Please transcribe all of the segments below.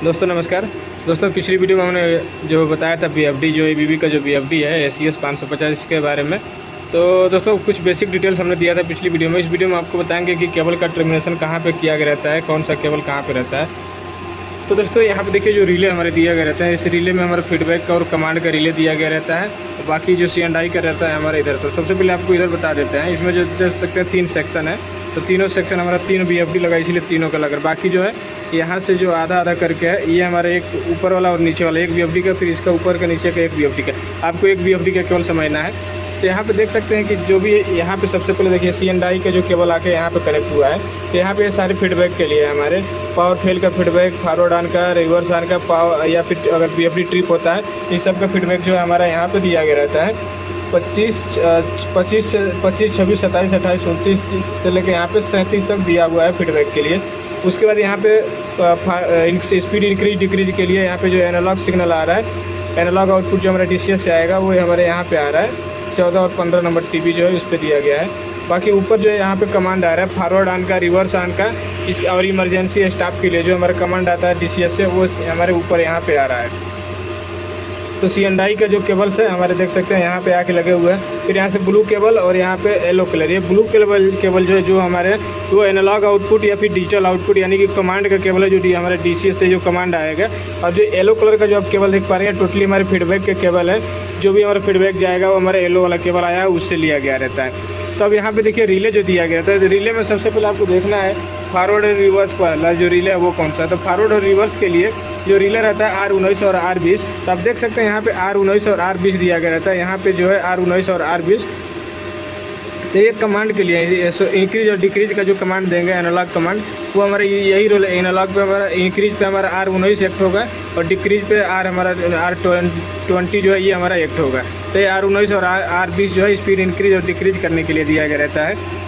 दोस्तों नमस्कार। दोस्तों पिछली वीडियो में हमने जो बताया था BFD जो ABB का जो BFD है ACS 550 के बारे में। तो दोस्तों कुछ बेसिक डिटेल्स हमने दिया था पिछली वीडियो में। इस वीडियो में आपको बताएंगे कि केबल का टर्मिनेशन कहाँ पे किया गया रहता है, कौन सा केबल कहाँ पे रहता है। तो दोस्तों यहाँ पे देखिए जो रिले हमारे दिया गया रहता है, इस रिले में हमारा फीडबैक का और कमांड का रिले दिया गया रहता है। तो बाकी जो C&I का रहता है हमारे इधर। तो सबसे पहले आपको इधर बता देते हैं, इसमें जो देख सकते हैं 3 सेक्शन है। तो तीनों सेक्शन हमारा 3 BFD लगा, इसीलिए तीनों का लगा। बाकी जो है यहाँ से जो आधा आधा करके है, ये हमारे एक ऊपर वाला और नीचे वाला एक BFD का, फिर इसका ऊपर का नीचे का एक BFD का। आपको एक BFD का केवल समझना है। तो यहाँ पे देख सकते हैं कि जो भी यहाँ पे सबसे पहले देखिए C&I का जो केबल आके यहाँ पे कनेक्ट हुआ है। तो यहाँ पे सारे फीडबैक के लिए हमारे पावर फेल का फीडबैक, फॉरवर्ड ऑन का, रिवर्स ऑन का, पावर या फिर अगर BFD ट्रिप होता है, इस सब का फीडबैक जो है हमारा यहाँ पे दिया गया रहता है। 25, 26, 26, 27, 28, 29, 30 से लेकर यहाँ पे 37 तक दिया हुआ है फीडबैक के लिए। उसके बाद यहाँ पे स्पीड इंक्रीज डिक्रीज के लिए यहाँ पे जो एनालॉग सिग्नल आ रहा है, एनालॉग आउटपुट जो हमारा DCS से आएगा वो हमारे यहाँ पे आ रहा है। 14 और 15 नंबर TB जो है उस पर दिया गया है। बाकी ऊपर जो है यहाँ पे कमांड आ रहा है फॉरवर्ड ऑन का, रिवर्स ऑन का, इस और इमरजेंसी स्टॉप के लिए जो हमारा कमांड आता है DCS से, वो हमारे ऊपर यहाँ पे आ रहा है। तो C&I का जो केबल्स है हमारे देख सकते हैं यहाँ पे आके लगे हुए हैं। फिर यहाँ से ब्लू केबल और यहाँ पे येलो कलर, ये ब्लू केबल जो है जो हमारे वो एनालॉग आउटपुट या फिर डिजिटल आउटपुट यानी कि कमांड का केबल है, जो हमारे DCS से जो कमांड आएगा। और जो येलो कलर का जो आप केबल देख पा रहे हैं टोटली हमारे फीडबैक के केबल है। जो भी हमारा फीडबैक जाएगा वो हमारा येलो वाला केबल आया है उससे लिया गया रहता है। तो अब यहाँ पे देखिए रिले जो दिया गया रहता है, तो रिले में सबसे पहले आपको देखना है फॉरवर्ड और रिवर्स वाला जो रिले है वो कौन सा है। तो फॉरवर्ड और रिवर्स के लिए जो रिले रहता है R19 और R20। तो आप देख सकते हैं यहाँ पे R19 और R20 दिया गया रहता है। यहाँ पे जो है R19 और R20। तो ये कमांड के लिए इंक्रीज और डिक्रीज का जो कमांड देंगे एनालॉग कमांड, वो हमारा यही रोल है। एनालॉग पे हमारा इंक्रीज पे हमारा R19 एक्ट होगा और डिक्रीज पे हमारा R20 जो है ये हमारा एक्ट होगा। तो ये R19 और R20 जो है स्पीड इंक्रीज और डिक्रीज करने के लिए दिया गया रहता है।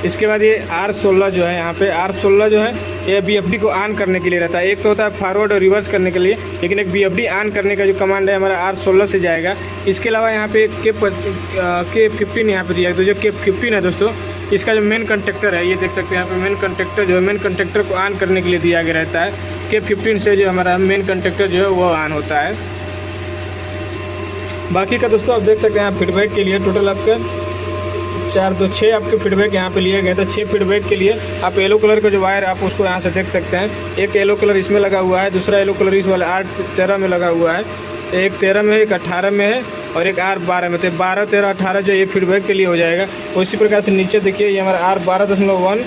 इसके बाद ये R16 जो है, यहाँ पे R16 जो है ये BFD को ऑन करने के लिए रहता है। एक तो होता है फॉरवर्ड और रिवर्स करने के लिए, लेकिन एक BFD ऑन करने का जो कमांड है हमारा R16 से जाएगा। इसके अलावा यहाँ पे K15 यहाँ पे दिया है। तो जो K15 है दोस्तों, इसका जो मेन कंडक्टर है ये देख सकते हैं यहाँ पे मेन कंडक्टर जो है, मेन कंडक्टर को ऑन करने के लिए दिया गया रहता है। K15 से जो हमारा मेन कंडक्टर जो है वो ऑन होता है। बाकी का दोस्तों आप देख सकते हैं यहाँ फीडबैक के लिए टोटल आपका 4 2 6 आपके फीडबैक यहाँ पे लिए गए थे। 6 फीडबैक के लिए आप येलो कलर का जो वायर आप उसको यहाँ से देख सकते हैं। एक येलो कलर इसमें लगा हुआ है, दूसरा येलो कलर इस वाले 8-13 में लगा हुआ है, एक 13 में है, एक 18 में है और एक R12 में। तो 12, 13, 18 जो ये फीडबैक के लिए हो जाएगा। उसी प्रकार से नीचे देखिए ये हमारा R12.1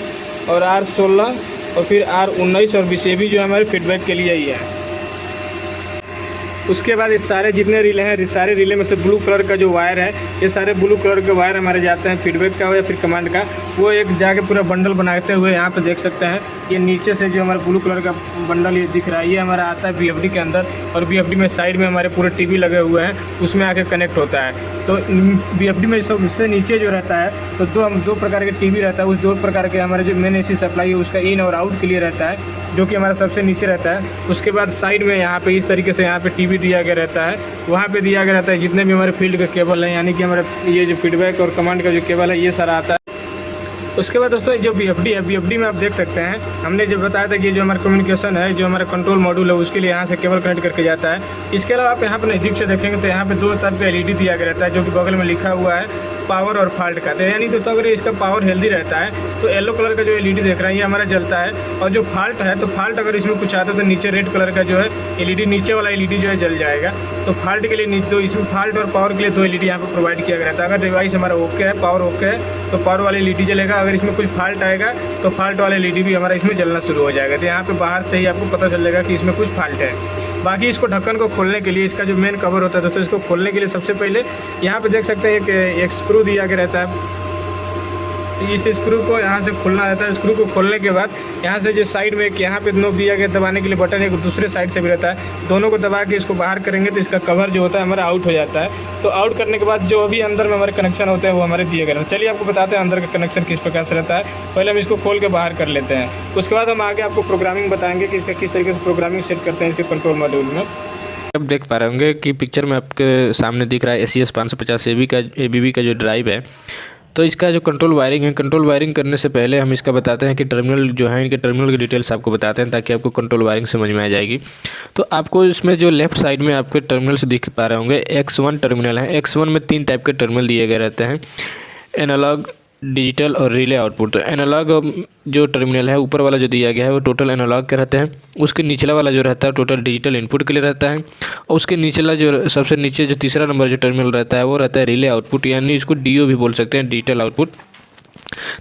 और R16 और फिर R19 और 20 भी जो हमारे फीडबैक के लिए ही है। उसके बाद ये सारे जितने रिले हैं, सारे रिले में से ब्लू कलर का जो वायर है, ये सारे ब्लू कलर के वायर हमारे जाते हैं फीडबैक का हो या फिर कमांड का, वो एक जाके पूरा बंडल बनाते हुए यहाँ पे देख सकते हैं। ये नीचे से जो हमारा ब्लू कलर का बंडल ये दिख रहा है, ये हमारा आता है BFD के अंदर। और BFD में साइड में हमारे पूरे TB लगे हुए हैं, उसमें आके कनेक्ट होता है। तो BFD में सबसे नीचे जो रहता है, तो दो प्रकार के TB रहता है। उस 2 प्रकार के हमारे जो मेन AC सप्लाई है उसका इन और आउट के लिए रहता है, जो कि हमारा सबसे नीचे रहता है। उसके बाद साइड में यहाँ पे इस तरीके से यहाँ पे TB दिया गया रहता है, वहाँ पे दिया गया रहता है जितने भी हमारे फील्ड के केबल हैं, यानी कि हमारे ये जो फीडबैक और कमांड का जो केबल है ये सारा आता है। उसके बाद दोस्तों जो BFD है, BFD में आप देख सकते हैं हमने जो बताया था कि जो हमारा कम्युनिकेशन है, जो हमारा कंट्रोल मॉड्यूल है, उसके लिए यहाँ से केबल कनेक्ट करके जाता है। इसके अलावा आप यहाँ पर नज़दीक से देखेंगे तो यहाँ पे 2 तरह का LED दिया गया रहता है, जो कि बगल में लिखा हुआ है पावर और फॉल्ट का। तो यानी दोस्तों अगर इसका पावर हेल्दी रहता है तो येलो कलर का जो LED देख रहे हैं ये हमारा जलता है। और जो फॉल्ट है, तो फॉल्ट अगर इसमें कुछ आता है तो नीचे रेड कलर का जो है LED, नीचे वाला LED जो है जल जाएगा। तो फॉल्ट के लिए तो इसमें फॉल्ट और पावर के लिए 2 LED यहाँ पर प्रोवाइड किया गया रहता है। अगर डिवाइस हमारा ओके है, पावर ओके है, तो पावर वाले LED जलेगा। अगर इसमें कुछ फॉल्ट आएगा तो फॉल्ट वाले LED भी हमारा इसमें जलना शुरू हो जाएगा। तो यहाँ पे बाहर से ही आपको पता चल जाएगा कि इसमें कुछ फॉल्ट है। बाकी इसको ढक्कन को खोलने के लिए, इसका जो मेन कवर होता है दोस्तों, इसको खोलने के लिए सबसे पहले यहाँ पे देख सकते हैं एक स्क्रू दिया गया रहता है। इस स्क्रू को यहाँ से खोलना रहता है। स्क्रू को खोलने के बाद यहाँ से जो साइड में एक यहाँ पे नोब दिया गया दबाने के लिए बटन, एक दूसरे साइड से भी रहता है। दोनों को दबा के इसको बाहर करेंगे तो इसका कवर जो होता है हमारा आउट हो जाता है। तो आउट करने के बाद जो अभी अंदर में हमारे कनेक्शन होते हैं वो हमारे दिए गए रहते हैं। चलिए आपको बताते हैं अंदर का कनेक्शन किस प्रकार से रहता है। पहले हम इसको खोल के बाहर कर लेते हैं, उसके बाद हम आगे आपको प्रोग्रामिंग बताएंगे कि इसका किस तरीके से प्रोग्रामिंग सेट करते हैं इसके कंट्रोल मॉड्यूल में। अब देख पा रहे होंगे कि पिक्चर में आपके सामने दिख रहा है ACS 550 ABB का जो ड्राइव है। तो इसका जो कंट्रोल वायरिंग है, कंट्रोल वायरिंग करने से पहले हम इसका बताते हैं कि टर्मिनल जो है, इनके टर्मिनल की डिटेल्स आपको बताते हैं ताकि आपको कंट्रोल वायरिंग समझ में आ जाएगी। तो आपको इसमें जो लेफ्ट साइड में आपके टर्मिनल्स दिख पा रहे होंगे, X1 टर्मिनल है। X1 में 3 टाइप के टर्मिनल दिए गए रहते हैं, एनालॉग, डिजिटल और रिले आउटपुट। तो एनालॉग जो टर्मिनल है ऊपर वाला जो दिया गया है वो टोटल एनालॉग के रहते हैं, उसके निचला वाला जो रहता है टोटल डिजिटल इनपुट के लिए रहता है, और उसके निचला जो सबसे नीचे जो तीसरा नंबर जो टर्मिनल रहता है वो रहता है रिले आउटपुट, यानी इसको DO भी बोल सकते हैं, डिजिटल आउटपुट।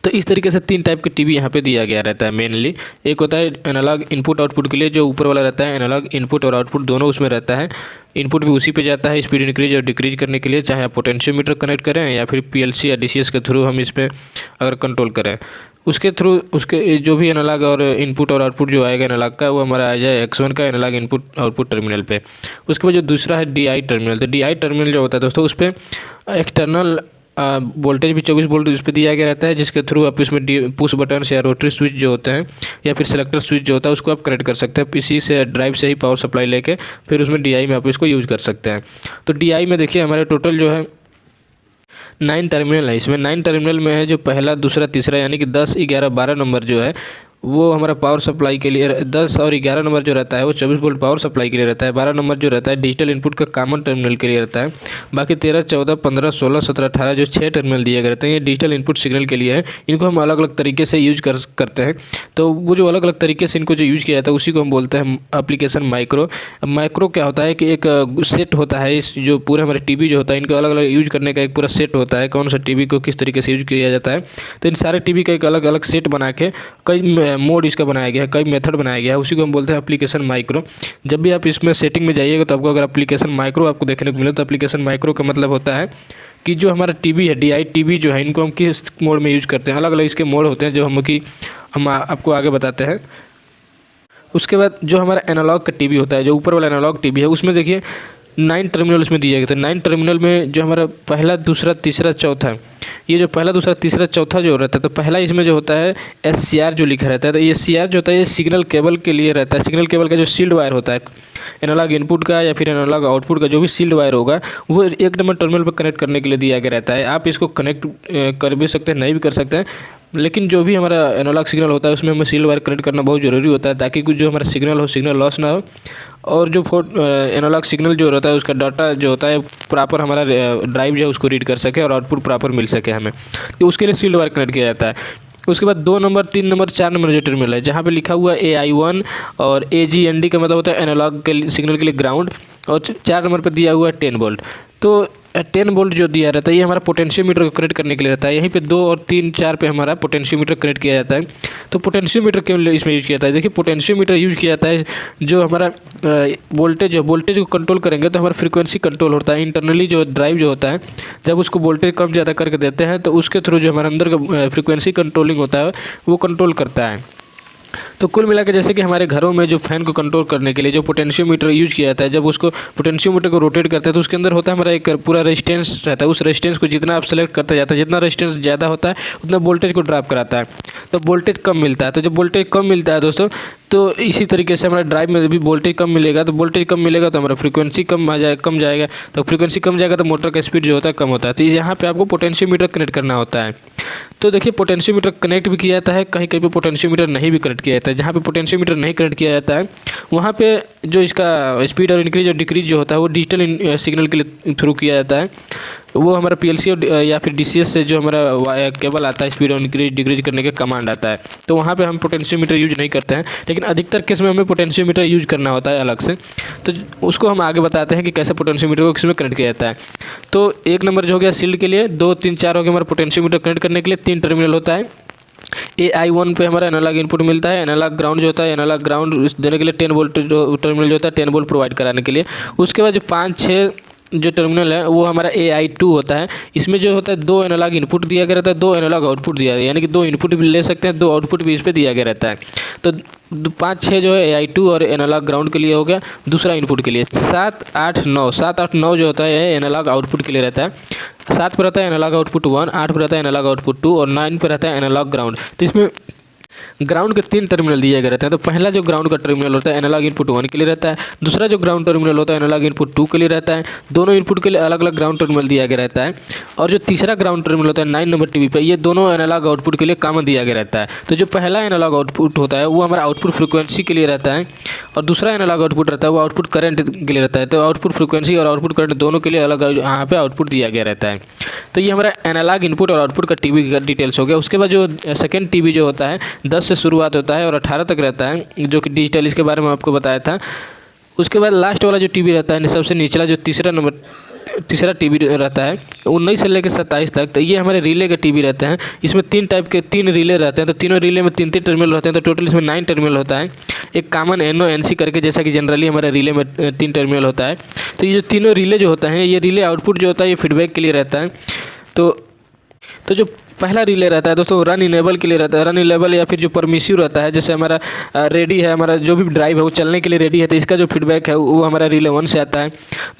तो इस तरीके से 3 टाइप के टीवी यहाँ पे दिया गया रहता है मेनली। एक होता है एनालॉग इनपुट आउटपुट के लिए, जो ऊपर वाला रहता है एनालॉग इनपुट और आउटपुट दोनों उसमें रहता है। इनपुट भी उसी पे जाता है स्पीड इंक्रीज और डिक्रीज करने के लिए, चाहे आप पोटेंशियोमीटर कनेक्ट करें या फिर PLC या DCS के थ्रू हम इस पर अगर कंट्रोल करें, उसके थ्रू उसके जो भी एनालॉग और इनपुट और आउटपुट जो आएगा एनालॉग का, वो हमारा आ जाए X1 का एनालॉग इनपुट आउटपुट टर्मिनल पे। उसके बाद जो दूसरा है DI टर्मिनल। तो DI टर्मिनल जो होता है दोस्तों, उस पर एक्सटर्नल वोल्टेज भी 24 वोल्ट उस पर दिया गया रहता है, जिसके थ्रू आप इसमें पुश बटन या रोटरी स्विच जो होते हैं या फिर सेलेक्टर स्विच जो होता है उसको आप कनेक्ट कर सकते हैं पीसी से, ड्राइव से ही पावर सप्लाई लेके फिर उसमें DI में आप इसको यूज़ कर सकते हैं। तो DI में देखिए हमारे टोटल जो है 9 टर्मिनल है। इसमें 9 टर्मिनल में है जो पहला, दूसरा, तीसरा यानी कि 10, 11, 12 नंबर जो है वो हमारा पावर सप्लाई के लिए, 10 और 11 नंबर जो रहता है वो 24 वोल्ट पावर सप्लाई के लिए रहता है। 12 नंबर जो रहता है डिजिटल इनपुट का कॉमन टर्मिनल के लिए रहता है। बाकी 13, 14, 15, 16, 17, 18 जो 6 टर्मिनल दिए गए रहते हैं ये डिजिटल इनपुट सिग्नल के लिए है। इनको हम अलग अलग तरीके से यूज करते हैं। तो वो जो अलग अलग तरीके से इनको जो यूज किया जाता है उसी को हम बोलते हैं एप्लीकेशन माइक्रो। माइक्रो क्या होता है कि एक सेट होता है, इस जो पूरे हमारे टीवी जो होता है इनको अलग अलग यूज करने का एक पूरा सेट होता है, कौन सा टीवी को किस तरीके से यूज किया जाता है। तो इन सारे टीवी का एक अलग अलग सेट बना के कई मोड इसका बनाया गया है, कई मेथड बनाया गया है, उसी को हम बोलते हैं एप्लीकेशन माइक्रो। जब भी आप इसमें सेटिंग में जाइएगा तो आपको अगर एप्लीकेशन माइक्रो आपको देखने को मिले तो एप्लीकेशन माइक्रो का मतलब होता है कि जो हमारा टीवी है, DI टीवी जो है, इनको हम किस मोड में यूज करते हैं। अलग अलग इसके मोड होते हैं जो हम आपको आगे बताते हैं। उसके बाद जो हमारा एनालॉग का टीवी होता है, जो ऊपर वाला एनालॉग टीवी है, उसमें देखिए 9 टर्मिनल उसमें दिए गए थे। 9 टर्मिनल में जो हमारा पहला, दूसरा, तीसरा, चौथा, ये जो पहला, दूसरा, तीसरा, चौथा जो रहता है, तो पहला इसमें जो होता है SCR जो लिखा रहता है। तो ये CR जो होता है ये सिग्नल केबल के लिए रहता है। सिग्नल केबल का जो सील्ड वायर होता है एनालॉग इनपुट का या फिर एनालॉग आउटपुट का, जो भी सील्ड वायर होगा वो 1 नंबर टर्मिनल पर कनेक्ट करने के लिए दिया गया रहता है। आप इसको कनेक्ट कर भी सकते हैं, नहीं भी कर सकते हैं, लेकिन जो भी हमारा एनालॉग सिग्नल होता है उसमें हमें सील्ड वायर कनेक्ट करना बहुत ज़रूरी होता है ताकि कुछ जो हमारा सिग्नल हो, सिग्नल लॉस ना हो, और जो एनालॉग सिग्नल जो रहता है उसका डाटा जो होता है प्रॉपर हमारा ड्राइव जो है उसको रीड कर सके और आउटपुट प्रॉपर मिल सके हमें, तो उसके लिए सील्ड वायर कनेक्ट किया जाता है। उसके बाद 2 नंबर, 3 नंबर, 4 नंबर जो टर्मिनल है, जहाँ पे लिखा हुआ है AI1 और AGND का मतलब होता है एनालॉग के सिग्नल के लिए ग्राउंड, और 4 नंबर पर दिया हुआ है 10 वोल्ट। तो 10 वोल्ट जो दिया रहता है ये हमारा पोटेंशियोमीटर को कनेक्ट करने के लिए रहता है। यहीं पे 2 और 3, 4 पे हमारा पोटेंशियोमीटर कनेक्ट किया जाता है। तो पोटेंशियोमीटर क्यों इसमें यूज किया जाता है? देखिए पोटेंशियोमीटर यूज किया जाता है जो हमारा वोल्टेज को कंट्रोल करेंगे तो हमारा फ्रीक्वेंसी कंट्रोल होता है। इंटरनली जो ड्राइव जो होता है जब उसको वोल्टेज कम ज़्यादा करके देते हैं तो उसके थ्रू जो हमारे अंदर का फ्रीक्वेंसी कंट्रोलिंग होता है वो कंट्रोल करता है। तो कुल मिला के जैसे कि हमारे घरों में जो फैन को कंट्रोल करने के लिए जो पोटेंशियोमीटर यूज किया जाता है, जब उसको पोटेंशियोमीटर को रोटेट करते हैं तो उसके अंदर होता है हमारा एक पूरा रेजिस्टेंस रहता है। उस रेजिस्टेंस को जितना आप सेलेक्ट करते जाते हैं, जितना रेजिस्टेंस ज़्यादा होता है उतना वोल्टेज को ड्रॉप कराता है, तो वोल्टेज कम मिलता है। तो जब वोल्टेज कम मिलता है दोस्तों, तो इसी तरीके से हमारे ड्राइव में भी वोल्टेज कम मिलेगा, तो वोल्टेज कम मिलेगा तो हमारा फ्रीक्वेंसी कम जाएगा, तो फ्रीक्वेंसी कम जाएगा तो मोटर का स्पीड जो होता है कम होता है। तो यहाँ पे आपको पोटेंशियोमीटर कनेक्ट करना होता है। तो देखिए पोटेंशियोमीटर कनेक्ट भी किया जाता है, कहीं कहीं पे पोटेंशियोमीटर नहीं भी कनेक्ट किया जाता है। जहाँ पे पोटेंशियोमीटर नहीं कनेक्ट किया जाता है वहाँ पे जो इसका स्पीड और इंक्रीज और डिक्रीज जो होता है वो डिजिटल सिग्नल के लिए थ्रू किया जाता है। वो हमारा PLC या फिर DCS से जो हमारा केबल आता है स्पीड और इंक्रीज डिक्रीज करने का कमांड आता है, तो वहाँ पे हम पोटेंशियोमीटर यूज नहीं करते हैं, लेकिन अधिकतर केस में हमें पोटेंशियोमीटर यूज करना होता है अलग से। तो उसको हम आगे बताते हैं कि कैसे पोटेंशियोमीटर को किसमें कनेक्ट किया जाता है। तो 1 नंबर जो हो गया शील्ड के लिए, 2, 3, 4 हो गया हमारा पोटेंशियोमीटर कनेक्ट करने के लिए। 3 टर्मिनल होता है। AI1 पे हमारा एनालॉग इनपुट मिलता है, एनालॉग ग्राउंड जो होता है, एनालॉग ग्राउंड देने के लिए 10 वोल्ट टर्मिनल जो होता है 10 वोल्ट प्रोवाइड कराने के लिए। उसके बाद जो 5, 6 जो टर्मिनल है वो हमारा AI2 होता है। इसमें जो होता है 2 एनालॉग इनपुट दिया गया रहता है, 2 एनालॉग आउटपुट दिया, यानी कि 2 इनपुट भी ले सकते हैं, 2 आउटपुट भी इस पर दिया गया रहता है। तो 5, 6 जो है AI2 और एनालॉग ग्राउंड के लिए हो गया, दूसरा इनपुट के लिए। 7, 8, 9 7, 8, 9 जो होता है एनालॉग आउटपुट के लिए रहता है। 7 पर रहता है एनालॉग आउटपुट 1, 8 पर रहता है एनालॉग आउटपुट 2 और 9 पर रहता है एनालॉग ग्राउंड। तो इसमें ग्राउंड के 3 टर्मिनल दिए गए रहते हैं। तो पहला जो ग्राउंड का टर्मिनल होता है एनालॉग इनपुट 1 के लिए रहता है, दूसरा जो ग्राउंड टर्मिनल होता है एनालॉग इनपुट 2 के लिए रहता है। दोनों इनपुट के लिए अलग अलग ग्राउंड टर्मिनल दिया गया रहता है। और जो तीसरा ग्राउंड टर्मिनल होता है 9 नंबर टीवी पे, ये दोनों एनालॉग आउटपुट के लिए कॉमन दिया गया रहता है। तो जो पहला एनालॉग आउटपुट होता है वो हमारा आउटपुट फ्रीक्वेंसी के लिए रहता है, और दूसरा एनालॉग आउटपुट रहता है वो आउटपुट करंट के लिए रहता है। तो आउटपुट फ्रीक्वेंसी और आउटपुट करंट दोनों के लिए अलग यहाँ पे आउटपुट दिया गया रहता है। तो ये हमारा एनालॉग इनपुट और आउटपुट का टीवी का डिटेल्स हो गया। उसके बाद जो सेकंड टीवी जो होता है 10 से शुरुआत होता है और 18 तक रहता है, जो कि डिजिटल, इसके बारे में आपको बताया था। उसके बाद लास्ट वाला जो टीवी रहता है, सबसे निचला जो तीसरा टीवी रहता है 19 से लेकर 27 तक, तो ये हमारे रिले के टीवी रहते हैं। इसमें 3 टाइप के 3 रिले रहते हैं। तो तीनों रिले में 3-3 टर्मिनल रहते हैं। तो टोटल इसमें 9 टर्मिनल होता है। एक कॉमन NO NC करके, जैसा कि जनरली हमारे रिले में 3 टर्मिनल होता है। तो ये जो तीनों रिले जो होता है, ये रिले आउटपुट जो होता है ये फीडबैक के लिए रहता है। तो जो पहला रिले रहता है दोस्तों रन इनेबल के लिए रहता है। रन इनेबल या फिर जो परमिसिव रहता है, जैसे हमारा रेडी है, हमारा जो भी ड्राइव है वो चलने के लिए रेडी है, तो इसका जो फीडबैक है वो हमारा रिले 1 से आता है।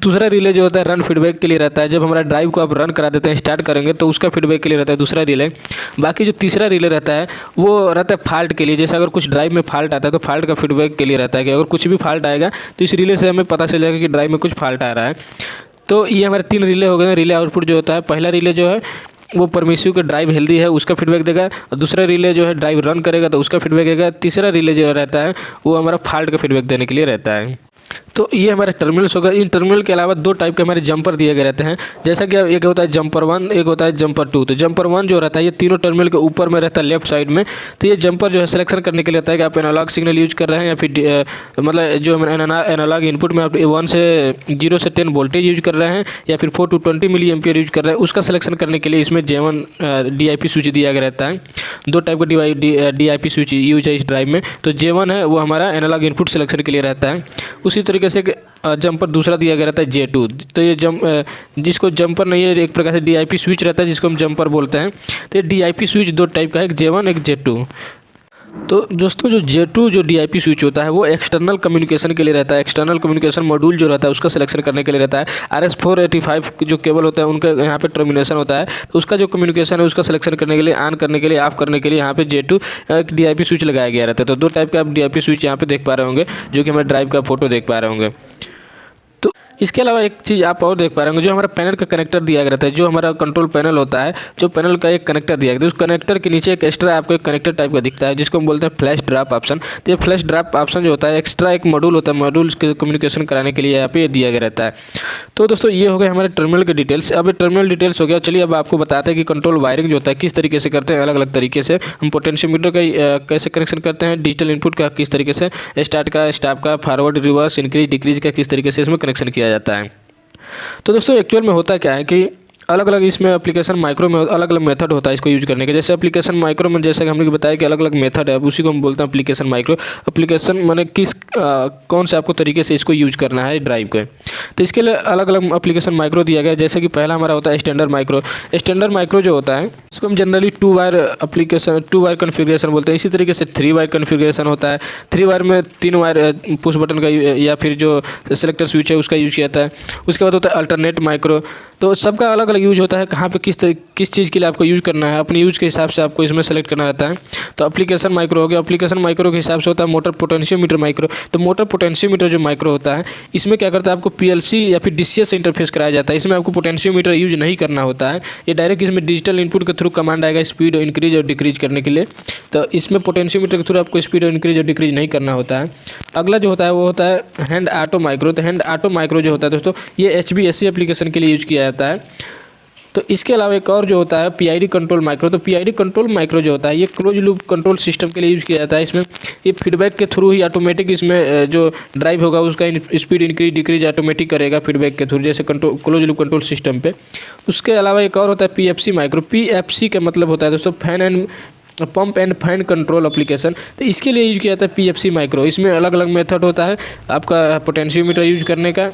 दूसरा रिले जो होता है रन फीडबैक के लिए रहता है। जब हमारा ड्राइव को आप रन करा देते हैं, स्टार्ट करेंगे, तो उसका फीडबैक के लिए रहता है दूसरा रिले। बाकी जो तीसरा रिले रहता है वो रहता है फॉल्ट के लिए। जैसे अगर कुछ ड्राइव में फॉल्ट आता है तो फॉल्ट का फीडबैक के लिए रहता है कि अगर कुछ भी फॉल्ट आएगा तो इस रिले से हमें पता चल जाएगा कि ड्राइव में कुछ फॉल्ट आ रहा है। तो ये हमारे 3 रिले हो गए। रिले आउटपुट जो होता है, पहला रिले जो है वो परमिसिव का ड्राइव हेल्दी है उसका फीडबैक देगा, और दूसरा रिले जो है ड्राइव रन करेगा तो उसका फीडबैक देगा। तीसरा रिले जो रहता है वो हमारा फॉल्ट का फीडबैक देने के लिए रहता है। तो ये हमारे टर्मिनल्स होगा। इन टर्मिनल के अलावा 2 टाइप के हमारे जंपर दिए गए रहते हैं। जैसा कि एक होता है जंपर 1, एक होता है जंपर 2। तो जंपर 1 जो रहता है ये तीनों टर्मिनल के ऊपर में रहता है लेफ्ट साइड में। तो ये जंपर जो है सिलेक्शन करने के लिए रहता है कि आप एनालॉग सिग्नल यूज कर रहे हैं या फिर मतलब जो एनालॉग इनपुट में आप 1 से 0 से 10 वोल्टेज यूज कर रहे हैं या फिर 4 to 20 मिली एम्पियर यूज कर रहे हैं, उसका सिलेक्शन करने के लिए इसमें J1 DIP स्विच दिया गया रहता है। 2 टाइप का DIP स्विच यूज है इस ड्राइव में। तो J1 है वो हमारा एनालॉग इनपुट सिलेक्शन के लिए रहता है। उसी तरीके से जंपर दूसरा दिया गया रहता है J2। तो ये जिसको जंपर नहीं है, एक प्रकार से DIP स्विच रहता है जिसको हम जंपर बोलते हैं। तो ये DIP स्विच 2 टाइप का है, एक J1 एक J2। तो दोस्तों जो J2 जो DIP स्विच होता है वो एक्सटर्नल कम्युनिकेशन के लिए रहता है। एक्सटर्नल कम्युनिकेशन मॉड्यूल जो रहता है उसका सिलेक्शन करने के लिए रहता है। RS485 जो केबल होता है उनका यहाँ पे टर्मिनेशन होता है, तो उसका जो कम्युनिकेशन है उसका सिलेक्शन करने के लिए, ऑन करने के लिए, ऑफ करने के लिए यहाँ पे J2 एक DIP स्विच लगाया गया रहता है। तो 2 टाइप का आप DIP स्विच यहाँ पे देख पा रहे होंगे, जो कि हमारे ड्राइव का फोटो देख पा रहे होंगे। इसके अलावा एक चीज़ आप और देख पा रहे होंगे, जो हमारा पैनल का कनेक्टर दिया गया रहता है, जो हमारा कंट्रोल पैनल होता है, जो पैनल का एक कनेक्टर दिया गया है, उस कनेक्टर के नीचे एक एक्स्ट्रा आपको एक कनेक्टर टाइप का दिखता है जिसको हम बोलते हैं फ्लैश ड्रॉप ऑप्शन। तो ये फ्लैश ड्रॉप ऑप्शन जो होता है एक्स्ट्रा एक मॉड्यूल होता है, मॉड्यूल के कम्युनिकेशन कराने के लिए यहाँ पे दिया गया रहता है। तो दोस्तों ये हो गए हमारे टर्मिनल के डिटेल्स। अब टर्मिनल डिटेल्स हो गया, चलिए अब आपको बताते हैं कि कंट्रोल वायरिंग जो होता है किस तरीके से करते हैं। अलग अलग तरीके से हम पोटेंशियोमीटर का कैसे कनेक्शन करते हैं, डिजिटल इनपुट का किस तरीके से, स्टार्ट का, स्टॉप का, फॉरवर्ड रिवर्स इंक्रीज डिक्रीज का किस तरीके से इसमें कनेक्शन किया जाता है। तो दोस्तों एक्चुअल में होता क्या है कि अलग अलग इसमें एप्लीकेशन माइक्रो में अलग अलग मेथड होता है इसको यूज करने के। जैसे एप्लीकेशन माइक्रो में जैसे हमने बताया कि अलग अलग मेथड है, उसी को हम बोलते हैं एप्लीकेशन माइक्रो। एप्लीकेशन माने किस कौन से आपको तरीके से इसको यूज करना है ड्राइव के। तो इसके लिए अलग अलग एप्लीकेशन माइक्रो दिया गया है। जैसे कि पहला हमारा होता है स्टैंडर्ड माइक्रो। स्टैंडर्ड माइक्रो जो होता है इसको हम generally 2 wire application 2 wire configuration बोलते हैं। इसी तरीके से 3 वायर कन्फिग्रेशन होता है। 3 वायर में 3 वायर पुश बटन का या फिर जो सेलेक्टर स्विच है उसका यूज किया जाता है। उसके बाद होता है अल्टरनेट माइक्रो। तो सबका अलग अलग यूज होता है, कहाँ पे किस चीज़ के लिए आपको यूज करना है, अपने यूज के हिसाब से आपको इसमें सेलेक्ट करना रहता है। तो एप्लीकेशन माइक्रो हो गया। एप्लीकेशन माइक्रो के हिसाब से होता है मोटर पोटेंशियोमीटर माइक्रो। तो मोटर पोटेंशियोमीटर जो माइक्रो होता है इसमें क्या करता है, आपको PLC या फिर DCS से इंटरफेस कराया जाता है। इसमें आपको पोटेंशियोमीटर यूज नहीं करना होता है, ये डायरेक्ट इसमें डिजिटल इनपुट के थ्रू कमांड आएगा स्पीड इंक्रीज और डिक्रीज करने के लिए। तो इसमें पोटेंशियोमीटर के थ्रू आपको स्पीड और इंक्रीज और डिक्रीज नहीं करना होता है। अगला जो होता है वो होता है हैंड ऑटो माइक्रो। तो हैंड ऑटो माइक्रो जो होता है दोस्तों ये HVAC एप्लीकेशन के लिए यूज किया जाता है। तो इसके अलावा एक और जो होता है PID कंट्रोल माइक्रो। तो PID कंट्रोल माइक्रो जो होता है ये क्लोज लूप कंट्रोल सिस्टम के लिए यूज़ किया जाता है। इसमें ये फीडबैक के थ्रू ही ऑटोमेटिक इसमें जो ड्राइव होगा उसका स्पीड इंक्रीज डिक्रीज ऑटोमेटिक करेगा फीडबैक के थ्रू, जैसे control close loop control system पे। उसके अलावा एक और होता है PFC माइक्रो। PFC का मतलब होता है दोस्तों pump and fan control application. तो इसके लिए यूज किया जाता है PFC माइक्रो। इसमें अलग अलग मेथड होता है आपका पोटेंशियोमीटर यूज करने का,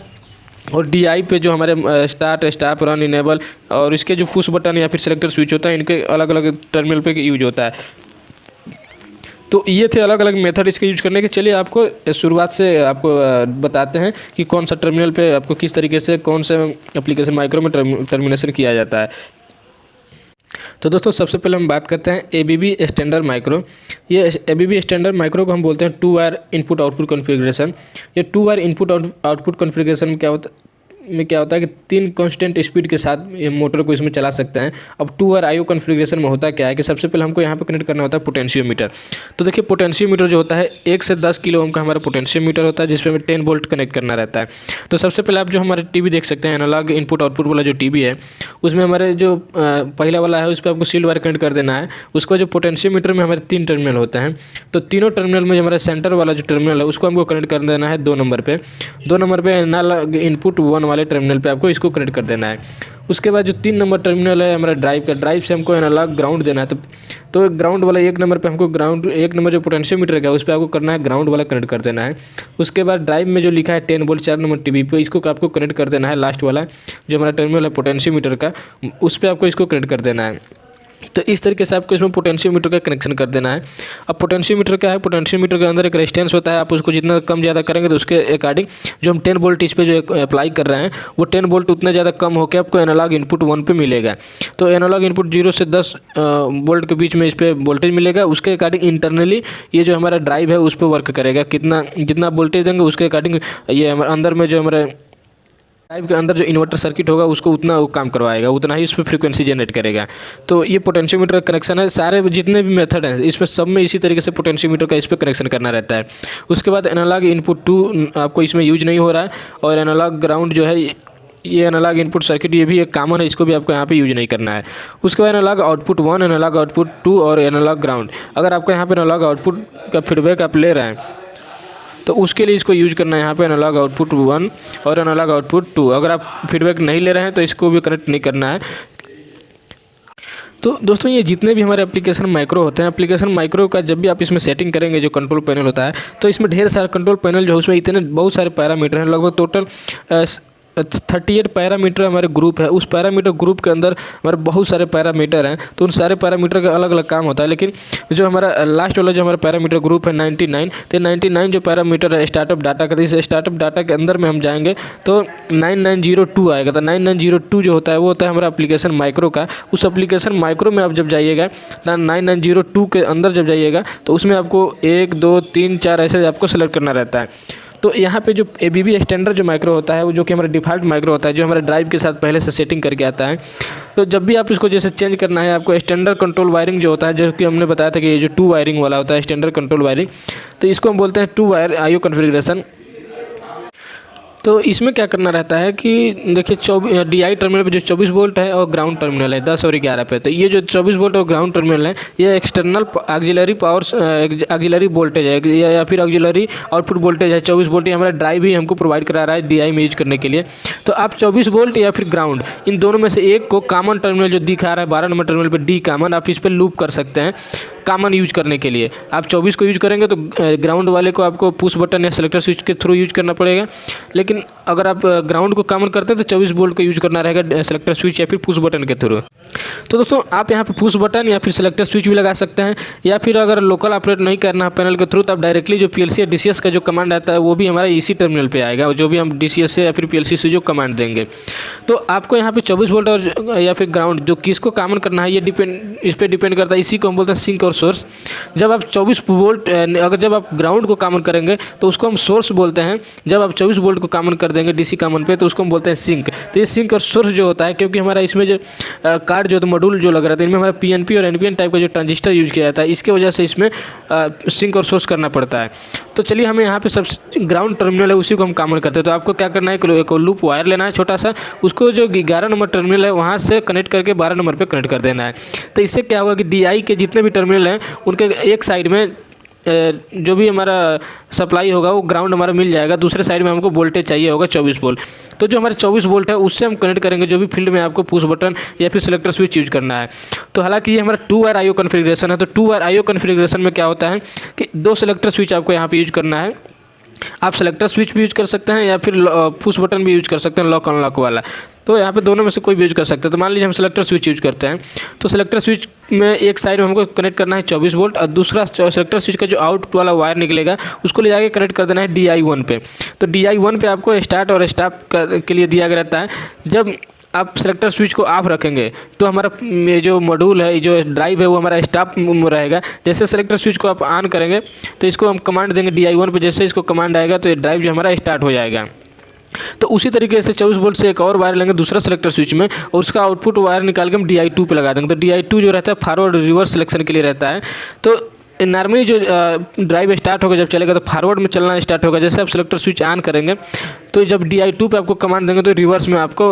और DI पे जो हमारे स्टार्ट स्टॉप रन इनेबल और इसके जो पुश बटन या फिर सेलेक्टर स्विच होता है इनके अलग अलग टर्मिनल पे यूज होता है। तो ये थे अलग अलग मेथड इसके यूज करने के। चलिए आपको शुरुआत से आपको बताते हैं कि कौन सा टर्मिनल पे आपको किस तरीके से कौन से एप्लीकेशन माइक्रो में टर्मिनेशन किया जाता है। तो दोस्तों सबसे पहले हम बात करते हैं ABB स्टैंडर्ड माइक्रो। ये ABB स्टैंडर्ड माइक्रो को हम बोलते हैं 2 वायर इनपुट आउटपुट कॉन्फ़िगरेशन। ये 2 वायर इनपुट आउटपुट कॉन्फ़िगरेशन में क्या होता है कि 3 कांस्टेंट स्पीड के साथ ये मोटर को इसमें चला सकते हैं। अब 2 वायर IO कॉन्फ़िगरेशन में होता क्या है कि सबसे पहले हमको यहाँ पे कनेक्ट करना होता है पोटेंशियोमीटर। तो देखिए पोटेंशियोमीटर जो होता है 1 से 10 किलो ओम का हमारा पोटेंशियोमीटर होता है, जिसपे हमें 10 वोल्ट कनेक्ट करना रहता है। तो सबसे पहले आप जो हमारे टीवी देख सकते हैं एनालॉग इनपुट आउटपुट वाला जो टीवी है, उसमें हमारे जो पहला वाला है उस पर आपको शील्ड वायर कनेक्ट कर देना है। उसके बाद जो पोटेंशियोमीटर में हमारे 3 टर्मिनल होते हैं, तो तीनों टर्मिनल में हमारा सेंटर वाला जो टर्मिनल है उसको हमको कनेक्ट कर देना है 2 नंबर पे। 2 नंबर पे एनालॉग इनपुट 1 वाले टर्मिनल पे आपको इसको कनेक्ट कर देना है। उसके बाद जो 3 नंबर टर्मिनल है हमारा ड्राइव का, ड्राइव से हमको एनालॉग ग्राउंड देना है। तो ग्राउंड वाला 1 नंबर पे हमको ग्राउंड, 1 नंबर जो पोटेंशियोमीटर का उस पर आपको करना है ग्राउंड वाला कनेक्ट कर देना है। उसके बाद ड्राइव में जो लिखा है 10 वोल्ट 4 नंबर टीवी पे, इसको आपको कनेक्ट कर देना है। लास्ट वाला जो हमारा टर्मिनल है पोटेंशियोमीटर का, उस पर आपको इसको कनेक्ट कर देना है। तो इस तरीके से आपको इसमें पोटेंशियोमीटर का कनेक्शन कर देना है। अब पोटेंशियोमीटर क्या है, पोटेंशियोमीटर के अंदर एक रेजिस्टेंस होता है। आप उसको जितना कम ज़्यादा करेंगे तो उसके अकॉर्डिंग जो हम 10 वोल्ट इस पे जो अप्लाई कर रहे हैं वो 10 वोल्ट उतना ज़्यादा कम होकर आपको एनालॉग इनपुट 1 पे मिलेगा। तो एनालॉग इनपुट 0 से 10 वोल्ट के बीच में इस पर वोल्टेज मिलेगा। उसके अकॉर्डिंग इंटरनली ये जो हमारा ड्राइव है उस पर वर्क करेगा। जितना वोल्टेज देंगे उसके अकॉर्डिंग ये हमारे अंदर में जो हमारे ड्राइव के अंदर जो इन्वर्टर सर्किट होगा उसको उतना वो काम करवाएगा, उतना ही उस पर फ्रीक्वेंसी जनरेट करेगा। तो ये पोटेंशियोमीटर का कनेक्शन है। सारे जितने भी मेथड हैं इसमें सब में इसी तरीके से पोटेंशियोमीटर का इस पर कनेक्शन करना रहता है। उसके बाद एनालॉग इनपुट 2 आपको इसमें यूज नहीं हो रहा है, और एनालॉग ग्राउंड जो है ये एनालॉग इनपुट सर्किट ये भी एक कॉमन है, इसको भी आपको यहाँ पे यूज नहीं करना है। उसके बाद एनालॉग आउटपुट 1, एनालॉग आउटपुट 2 और एनालॉग ग्राउंड। अगर आपको यहाँ पे एनालॉग आउटपुट का फीडबैक आप ले रहे हैं तो उसके लिए इसको यूज करना है यहाँ पे एनालॉग आउटपुट 1 और एनालॉग आउटपुट 2। अगर आप फीडबैक नहीं ले रहे हैं तो इसको भी कनेक्ट नहीं करना है। तो दोस्तों ये जितने भी हमारे एप्लीकेशन माइक्रो होते हैं, एप्लीकेशन माइक्रो का जब भी आप इसमें सेटिंग करेंगे जो कंट्रोल पैनल होता है, तो इसमें ढेर सारे कंट्रोल पैनल जो है उसमें इतने बहुत सारे पैरामीटर हैं। लगभग टोटल 38 पैरामीटर हमारे ग्रुप है। उस पैरामीटर ग्रुप के अंदर हमारे बहुत सारे पैरामीटर हैं, तो उन सारे पैरामीटर का अलग अलग काम होता है। लेकिन जो हमारा लास्ट वाला जो हमारा पैरामीटर ग्रुप है 99, तो 99 जो पैरामीटर है स्टार्टअप डाटा का, इस स्टार्टअप डाटा के अंदर में हम जाएंगे तो 9902 आएगा। तो 9902 जो होता है वो होता है हमारा एप्लीकेशन माइक्रो का। उस एप्लीकेशन माइक्रो में आप जब जाइएगा 9902 के अंदर जब जाइएगा तो उसमें आपको 1 2 3 4 ऐसे आपको सेलेक्ट करना रहता है। तो यहाँ पे जो ABB स्टैंडर्ड जो माइक्रो होता है वो जो कि हमारा डिफ़ॉल्ट माइक्रो होता है, जो हमारे ड्राइव के साथ पहले से सेटिंग करके आता है। तो जब भी आप इसको जैसे चेंज करना है आपको स्टैंडर्ड कंट्रोल वायरिंग जो होता है, जो कि हमने बताया था कि ये जो 2 वायरिंग वाला होता है स्टैंडर्ड कंट्रोल वायरिंग, तो इसको हम बोलते हैं 2 वायर IO कॉन्फ़िगरेशन। तो इसमें क्या करना रहता है कि देखिए DI टर्मिनल पे जो 24 वोल्ट है और ग्राउंड टर्मिनल है 10 और 11 पे। तो ये जो 24 वोल्ट और ग्राउंड टर्मिनल है ये external auxiliary power auxiliary voltage है या फिर ऑक्सिलरी आउटपुट वोल्टेज है। 24 वोल्ट हमारा ड्राइव ही हमको प्रोवाइड करा रहा है DI में यूज करने के लिए। तो आप 24 वोल्ट या फिर ग्राउंड इन दोनों में से एक को कॉमन टर्मिनल जो दिखा रहा है 12 नंबर टर्मिनल पर D कॉमन, आप इस पर लूप कर सकते हैं कॉमन यूज करने के लिए। आप 24 को यूज करेंगे तो ग्राउंड वाले को आपको पुश बटन या सेलेक्टर स्विच के थ्रू यूज करना पड़ेगा। लेकिन अगर आप ग्राउंड को कॉमन करते हैं तो 24 वोल्ट का यूज करना रहेगा सेलेक्टर स्विच या फिर पुश बटन के थ्रू। तो दोस्तों आप यहाँ पे पुश बटन या फिर सेलेक्टर स्विच भी लगा सकते हैं, या फिर अगर लोकल ऑपरेट नहीं करना है पैनल के थ्रू तो आप डायरेक्टली जो PLC या DCS का जो कमांड आता है वो भी हमारा इसी टर्मिनल पे आएगा, जो भी हम DCS से या फिर PLC से जो कमांड देंगे। तो आपको यहाँ पे 24 वोल्ट और या फिर ग्राउंड जो किसको कॉमन करना है ये इस पर डिपेंड करता है। इसी को हम बोलते हैं सिंक और सोर्स। जब आप 24 वोल्ट अगर जब आप ग्राउंड को कॉमन करेंगे तो उसको हम सोर्स बोलते हैं। जब आप 24 वोल्ट को कॉमन कर देंगे DC कॉमन पे तो उसको हम बोलते हैं सिंक। तो ये सिंक और सोर्स जो होता है, क्योंकि हमारा इसमें जो कार्ड जो मॉड्यूल जो लग रहा था इनमें हमारा PNP और NPN टाइप का जो ट्रांजिस्टर यूज किया जाता है, इसके वजह से इसमें सिंक और सोर्स करना पड़ता है। तो चलिए हमें यहाँ पे सबसे ग्राउंड टर्मिनल है उसी को हम कॉमन करते हैं। तो आपको क्या करना है, एक लूप वायर लेना है छोटा सा, उसको जो 11 नंबर टर्मिनल है वहाँ से कनेक्ट करके 12 नंबर पे कनेक्ट कर देना है। तो इससे क्या होगा कि DI के जितने भी टर्मिनल हैं उनके एक साइड में जो भी हमारा सप्लाई होगा वो ग्राउंड हमारा मिल जाएगा, दूसरे साइड में हमको वोल्टेज चाहिए होगा 24 वोल्ट। तो जो हमारे 24 वोल्ट है उससे हम कनेक्ट करेंगे जो भी फील्ड में आपको पुश बटन या फिर सेलेक्टर स्विच यूज करना है। तो हालांकि ये हमारा 2 वायर IO कॉन्फ़िगरेशन है। तो 2 वायर IO कॉन्फ़िगरेशन में क्या होता है कि 2 सेलेक्टर स्विच आपको यहाँ पे यूज करना है। आप सेलेक्टर स्विच भी यूज कर सकते हैं या फिर पुश बटन भी यूज कर सकते हैं लॉक अनलॉक वाला। तो यहाँ पे दोनों में से कोई भी यूज कर सकते हैं। तो मान लीजिए हम सेलेक्टर स्विच यूज करते हैं, तो सेलेक्टर स्विच में एक साइड में हमको कनेक्ट करना है 24 वोल्ट और दूसरा सेलेक्टर स्विच का जो आउट वाला वायर निकलेगा उसको ले जाके कनेक्ट कर देना है DI1 पे। तो DI1 पे आपको स्टार्ट और स्टॉप के लिए दिया गया रहता है। जब आप सेलेक्टर स्विच को ऑफ रखेंगे तो हमारा ये जो मॉड्यूल है, जो ड्राइव है, वो हमारा स्टॉप में रहेगा। जैसे सेलेक्टर स्विच को आप ऑन करेंगे तो इसको हम कमांड देंगे DI1 पे, जैसे इसको कमांड आएगा तो ये ड्राइव जो हमारा स्टार्ट हो जाएगा। तो उसी तरीके से 24 वोल्ट से एक और वायर लेंगे दूसरा सेलेक्टर स्विच में, और उसका आउटपुट वायर निकाल के हम DI2 पे लगा देंगे। तो DI2 जो रहता है फॉरवर्ड रिवर्स सिलेक्शन के लिए रहता है। तो नॉर्मली जो ड्राइव स्टार्ट होगा, जब चलेगा तो फॉरवर्ड में चलना स्टार्ट होगा। जैसे आप सेलेक्टर स्विच ऑन करेंगे तो जब DI2 पे आपको कमांड देंगे तो रिवर्स में आपको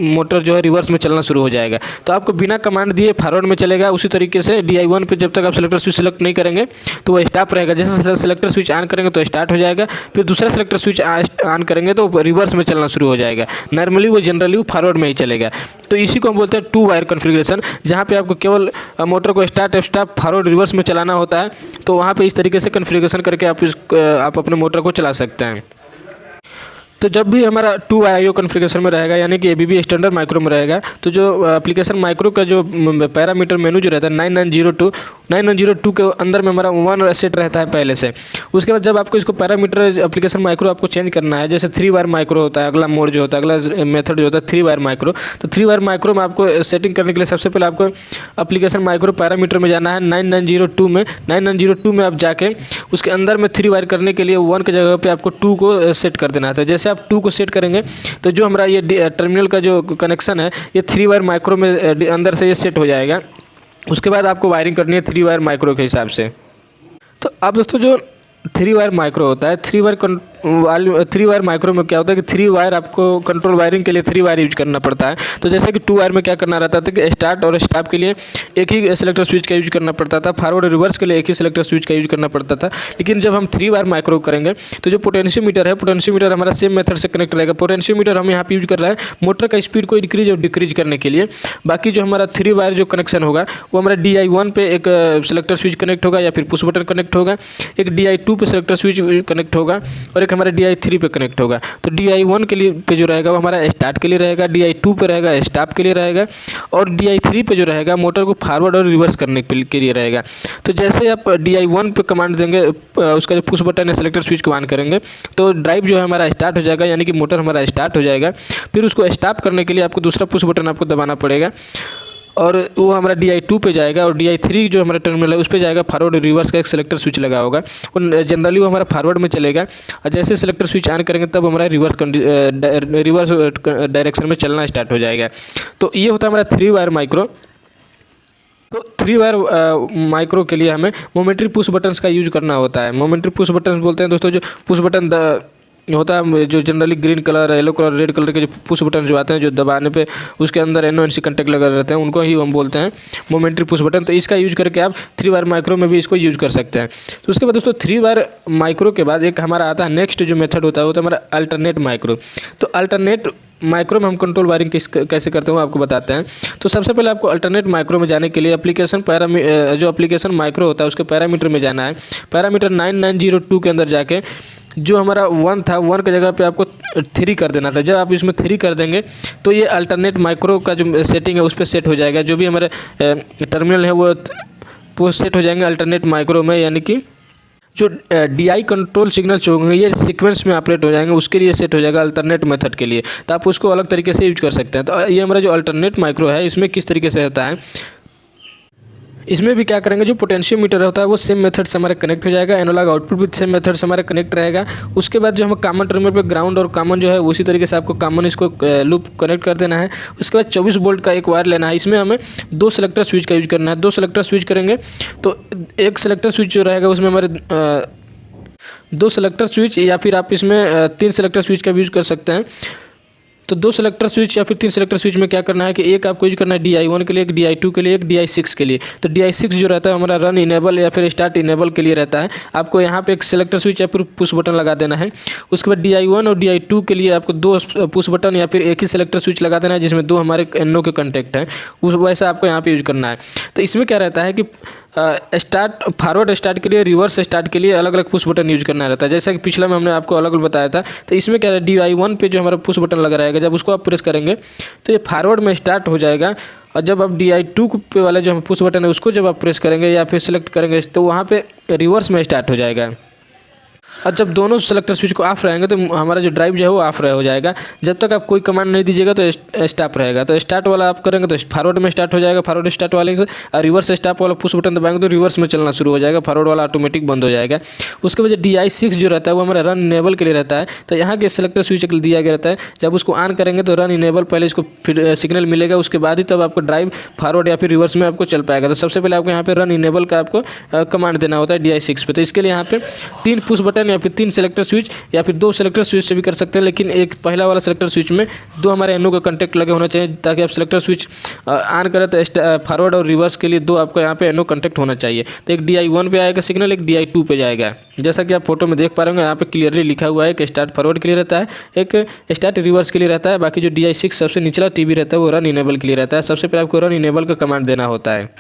मोटर जो है रिवर्स में चलना शुरू हो जाएगा। तो आपको बिना कमांड दिए फॉरवर्ड में चलेगा। उसी तरीके से DI1 पे जब तक आप सेलेक्टर स्विच सेलेक्ट नहीं करेंगे तो वो स्टॉप रहेगा। जैसे सेलेक्टर स्विच ऑन करेंगे तो स्टार्ट हो जाएगा, फिर दूसरा सेलेक्टर स्विच ऑन करेंगे तो रिवर्स में चलना शुरू हो जाएगा। नॉर्मली वो जनरली वो फॉरवर्ड में ही चलेगा। तो इसी को हम बोलते हैं 2 वायर कॉन्फ़िगरेशन, जहाँ पे आपको केवल मोटर को स्टार्ट स्टॉप फॉरवर्ड रिवर्स में चलाना होता है। तो वहाँ पे इस तरीके से कॉन्फ़िगरेशन करके आप अपने मोटर को चला सकते हैं। तो जब भी हमारा 2 IO कॉन्फ़िगरेशन में रहेगा, यानी कि ABB स्टैंडर्ड माइक्रो में रहेगा, तो जो एप्लीकेशन माइक्रो का जो पैरामीटर मेनू जो रहता है 9902 के अंदर में हमारा 1 सेट रहता है पहले से। उसके बाद जब आपको इसको पैरामीटर एप्लीकेशन माइक्रो आपको चेंज करना है, जैसे 3 वायर माइक्रो होता है, अगला मोड जो होता है, अगला मेथड जो होता है 3 वायर माइक्रो। तो 3 वायर माइक्रो में आपको सेटिंग करने के लिए सबसे पहले आपको एप्लीकेशन माइक्रो पैरामीटर में जाना है 9902 में। 9902 में आप जाके उसके अंदर में 3 वायर करने के लिए 1 की जगह पर आपको 2 को सेट कर देना था। जैसे आप 2 को सेट करेंगे तो जो हमारा ये टर्मिनल का जो कनेक्शन है ये 3 वायर माइक्रो में अंदर से ये सेट हो जाएगा। उसके बाद आपको वायरिंग करनी है 3 वायर माइक्रो के हिसाब से। तो अब दोस्तों जो 3 वायर माइक्रो होता है, 3 वायर माइक्रो में क्या होता है कि 3 वायर आपको कंट्रोल वायरिंग के लिए 3 वायर यूज करना पड़ता है। तो जैसे कि 2 वायर में क्या करना रहता था कि स्टार्ट और स्टॉप के लिए एक ही सेलेक्टर स्विच का यूज करना पड़ता था, फॉरवर्ड रिवर्स के लिए एक ही सेलेक्टर स्विच का यूज करना पड़ता था। लेकिन जब हम 3 वायर माइक्रो करेंगे तो जो पोटेंशियोमीटर है, पोटेंशियोमीटर हमारा सेम मेथड से कनेक्ट रहेगा। पोटेंशियोमीटर हम यहाँ पे यूज कर रहे हैं मोटर का स्पीड को इंक्रीज और डिक्रीज करने के लिए। बाकी जो हमारा 3 वायर जो कनेक्शन होगा वो हमारा DI1 पे एक सेलेक्टर स्विच कनेक्ट होगा या फिर पुश बटन कनेक्ट होगा, एक DI2 पे सेलेक्टर स्विच कनेक्ट होगा और एक हमारा DI3 पे कनेक्ट होगा। तो DI1 के लिए पे जो रहेगा वो हमारा स्टार्ट के लिए रहेगा, DI2 पे रहेगा स्टॉप के लिए रहेगा, और DI3 पे जो रहेगा मोटर को फॉरवर्ड और रिवर्स करने के लिए रहेगा। तो जैसे आप DI1 पे कमांड देंगे, उसका जो पुश बटन है सेलेक्टर स्विच को ऑन करेंगे तो ड्राइव जो है हमारा स्टार्ट हो जाएगा, यानी कि मोटर हमारा स्टार्ट हो जाएगा। फिर उसको स्टॉप करने के लिए आपको दूसरा पुश बटन आपको दबाना पड़ेगा और वो हमारा DI2 पे जाएगा, और DI3 जो हमारा टर्मिनल है उस पे जाएगा फॉरवर्ड रिवर्स का एक सेलेक्टर स्विच लगा होगा। वो जनरली वो हमारा फॉरवर्ड में चलेगा, और जैसे सेलेक्टर स्विच ऑन करेंगे तब हमारा रिवर्स डायरेक्शन में चलना स्टार्ट हो जाएगा। तो ये होता है हमारा 3 वायर माइक्रो। तो 3 वायर माइक्रो के लिए हमें मोमेंट्री पुश बटन्स का यूज करना होता है। मोमेंट्री पुश बटन्स बोलते हैं दोस्तों जो पुश बटन होता है, जो generally green colour, yellow colour, red colour के जो पुश बटन जो आते हैं, जो दबाने पे उसके अंदर NONC कंटेक्ट लगा रहते हैं, उनको ही हम बोलते हैं मोमेंट्री पुश बटन। तो इसका यूज करके आप 3 वायर माइक्रो में भी इसको यूज कर सकते हैं। तो उसके बाद दोस्तों 3 वायर माइक्रो के बाद एक हमारा आता है नेक्स्ट जो मेथड होता है वो तो हमारा अल्टरनेट माइक्रो। तो अल्टरनेट माइक्रो में हम कंट्रोल वायरिंग कैसे करते हैं आपको बताते हैं। तो सबसे पहले आपको अल्टरनेट माइक्रो में जाने के लिए जो एप्लीकेशन माइक्रो होता है उसके पैरामीटर में जाना है। पैरामीटर 9902 के अंदर जाके जो हमारा 1 था, 1 की जगह पे आपको 3 कर देना था। जब आप इसमें 3 कर देंगे तो ये अल्टरनेट माइक्रो का जो सेटिंग है उस पर सेट हो जाएगा। जो भी हमारे टर्मिनल है वो सेट हो जाएंगे अल्टरनेट माइक्रो में, यानी कि जो DI कंट्रोल सिग्नल जो होंगे ये सीक्वेंस में ऑपरेट हो जाएंगे, उसके लिए सेट हो जाएगा अल्टरनेट मेथड के लिए। तो आप उसको अलग तरीके से यूज कर सकते हैं। तो ये हमारा जो अल्टरनेट माइक्रो है इसमें किस तरीके से होता है, इसमें भी क्या करेंगे, जो पोटेंशियोमीटर होता है वो सेम मेथड से हमारे कनेक्ट हो जाएगा, एनालॉग आउटपुट भी सेम मेथड से हमारा कनेक्ट रहेगा। उसके बाद जो हम कॉमन टर्मिनल पे ग्राउंड और कॉमन जो है उसी तरीके से आपको कॉमन इसको लूप कनेक्ट कर देना है। उसके बाद 24 वोल्ट का एक वायर लेना है। इसमें हमें 2 सेलेक्टर स्विच का यूज करना है। 2 सेलेक्टर स्विच करेंगे तो एक सेलेक्टर स्विच जो रहेगा उसमें हमारे 2 सेलेक्टर स्विच, या फिर आप इसमें 3 सेलेक्टर स्विच का यूज कर सकते हैं। तो 2 सेलेक्टर स्विच या फिर 3 सेलेक्टर स्विच में क्या करना है कि एक आपको यूज करना है DI1 के लिए, एक DI2 के लिए, एक DI6 के लिए। तो DI6 जो रहता है हमारा रन इनेबल या फिर स्टार्ट इनेबल के लिए रहता है। आपको यहाँ पे एक सेलेक्टर स्विच या फिर पुश बटन लगा देना है। उसके बाद DI1 और DI2 के लिए आपको 2 पुश बटन या फिर एक ही सेलेक्टर स्विच लगा देना है जिसमें 2 हमारे NO के कंटेक्ट हैं, वैसा आपको यहाँ पे यूज करना है। तो इसमें क्या रहता है कि स्टार्ट फॉरवर्ड स्टार्ट के लिए, रिवर्स स्टार्ट के लिए अलग अलग पुश बटन यूज करना रहता है। जैसा कि पिछला में हमने आपको अलग अलग बताया था। तो इसमें क्या है, DI1 पे जो हमारा पुश बटन लगा रहेगा, जब उसको आप प्रेस करेंगे तो ये फॉरवर्ड में स्टार्ट हो जाएगा, और जब आप DI2 पे वाला जो हम पुश बटन है उसको जब आप प्रेस करेंगे या फिर सेलेक्ट करेंगे तो वहाँ पे रिवर्स में स्टार्ट हो जाएगा। और जब दोनों सेलेक्टर स्विच को ऑफ रहेंगे तो हमारा जो ड्राइव जो है वो ऑफ हो जाएगा। जब तक आप कोई कमांड नहीं दीजिएगा तो स्टॉप रहेगा। तो स्टार्ट वाला आप करेंगे तो फॉरवर्ड में स्टार्ट हो जाएगा, फॉरवर्ड स्टार्ट वाले से, और रिवर्स स्टॉप वाला पुश बटन दबाएंगे तो रिवर्स में चलना शुरू हो जाएगा, फॉरवर्ड वाला ऑटोमेटिक बंद हो जाएगा। उसके बाद DI6 जो रहता है वो हमारा रन इनेबल के लिए रहता है। तो यहाँ के सेलेक्टर स्विच दिया गया रहता है, जब उसको ऑन करेंगे तो रन इनेबल पहले इसको फिर सिग्नल मिलेगा, उसके बाद ही तब आपको ड्राइव फॉरवर्ड या फिर रिवर्स में आपको चल पाएगा। तो सबसे पहले आपको यहाँ पे रन इनेबल का आपको कमांड देना होता है DI6 पे। तो इसके लिए यहाँ पे 3 पुश बटन या फिर 3 सेलेक्टर स्विच या फिर 2 सेलेक्टर स्विच से भी कर सकते हैं, लेकिन एक पहला वाला सेलेक्टर स्विच में 2 हमारे एनो का कॉन्टैक्ट लगे होना चाहिए, ताकि आप सेलेक्टर स्विच ऑन करें तो फॉरवर्ड और रिवर्स के लिए 2 आपको यहाँ पे एनो कॉन्टैक्ट होना चाहिए। तो एक DI1 पे आएगा सिग्नल, एक DI2 पे जाएगा। जैसा कि आप फोटो में देख पा रहे होंगे यहाँ पे क्लियरली लिखा हुआ है कि स्टार्ट फॉरवर्ड के लिए रहता है, एक स्टार्ट रिवर्स के लिए रहता है, बाकी जो DI6 सबसे निचला टीबी रहता है वो रन इनेबल के लिए रहता है। सबसे पहले आपको रन इनेबल का कमांड देना होता है।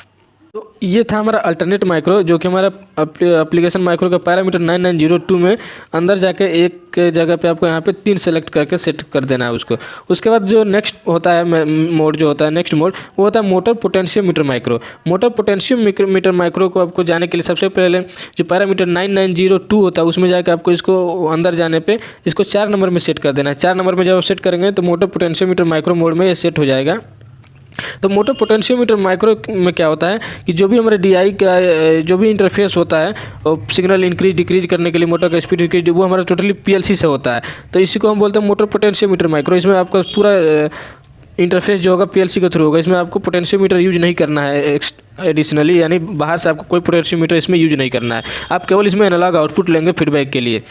तो ये था हमारा अल्टरनेट माइक्रो, जो कि हमारा एप्लीकेशन माइक्रो का पैरामीटर 9902 में अंदर जाके एक जगह पे आपको यहाँ पे 3 सेलेक्ट करके सेट कर देना है उसको। उसके बाद जो नेक्स्ट होता है मोड, जो होता है नेक्स्ट मोड, वो होता है motor potentiometer micro. Motor potentiometer micro को आपको जाने के लिए सबसे पहले जो पैरामीटर 9902 होता है उसमें जाकर आपको इसको अंदर जाने पर इसको 4 नंबर में सेट कर देना है। 4 नंबर में जब आप सेट करेंगे तो मोटर पोटेंशियोमीटर माइक्रो मोड में ये सेट हो जाएगा। तो मोटर पोटेंशियोमीटर माइक्रो में क्या होता है कि जो भी हमारे DI का जो भी इंटरफेस होता है और सिग्नल इंक्रीज डिक्रीज करने के लिए मोटर का स्पीड डिक्रीज, वो हमारा टोटली PLC से होता है। तो इसी को हम बोलते हैं मोटर पोटेंशियोमीटर माइक्रो। इसमें आपका पूरा इंटरफेस जो होगा PLC के थ्रू होगा। इसमें आपको पोटेंशियोमीटर यूज नहीं करना है एडिशनली, यानी बाहर से आपको कोई पोटेंशियोमीटर इसमें यूज नहीं करना है। आप केवल इसमें एनालॉग आउटपुट लेंगे फीडबैक के लिए।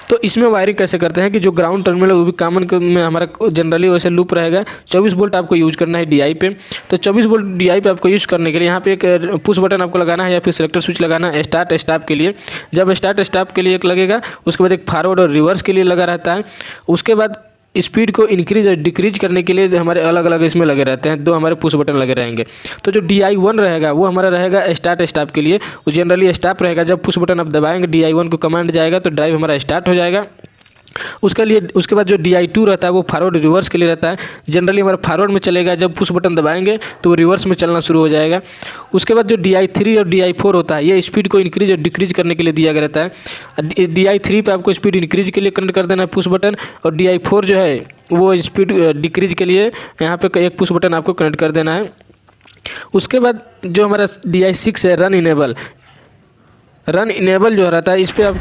तो इसमें वायरिंग कैसे करते हैं कि जो ग्राउंड टर्मिनल वो भी कॉमन में हमारा जनरली वैसे लूप रहेगा। 24 वोल्ट आपको यूज करना है DI पे। तो 24 वोल्ट DI पे आपको यूज करने के लिए यहाँ पे एक पुश बटन आपको लगाना है या फिर सेलेक्टर स्विच लगाना है स्टार्ट स्टॉप के लिए। जब स्टार्ट स्टॉप के लिए एक लगेगा, उसके बाद एक फॉरवर्ड और रिवर्स के लिए लगा रहता है। उसके बाद स्पीड को इंक्रीज और डिक्रीज करने के लिए हमारे अलग अलग इसमें लगे रहते हैं, 2 हमारे पुश बटन लगे रहेंगे। तो जो DI1 रहेगा वो हमारा रहेगा स्टार्ट स्टॉप के लिए, वो जनरली स्टॉप रहेगा। जब पुश बटन आप दबाएंगे DI1 को कमांड जाएगा तो ड्राइव हमारा स्टार्ट हो जाएगा। उसके बाद जो DI2 रहता है वो फॉरवर्ड रिवर्स के लिए रहता है। जनरली हमारा फॉरवर्ड में चलेगा, जब पुश बटन दबाएंगे तो वो रिवर्स में चलना शुरू हो जाएगा। उसके बाद जो DI3 और DI4 होता है ये स्पीड को इंक्रीज और डिक्रीज करने के लिए दिया गया रहता है। DI3 पे आपको स्पीड इंक्रीज के लिए कनेक्ट कर देना है पुश बटन, और DI4 जो है वो स्पीड डिक्रीज के लिए यहाँ पे एक पुश बटन आपको कनेक्ट कर देना है। उसके बाद जो हमारा DI6 है रन इनेबल जो रहता है, इस पर आप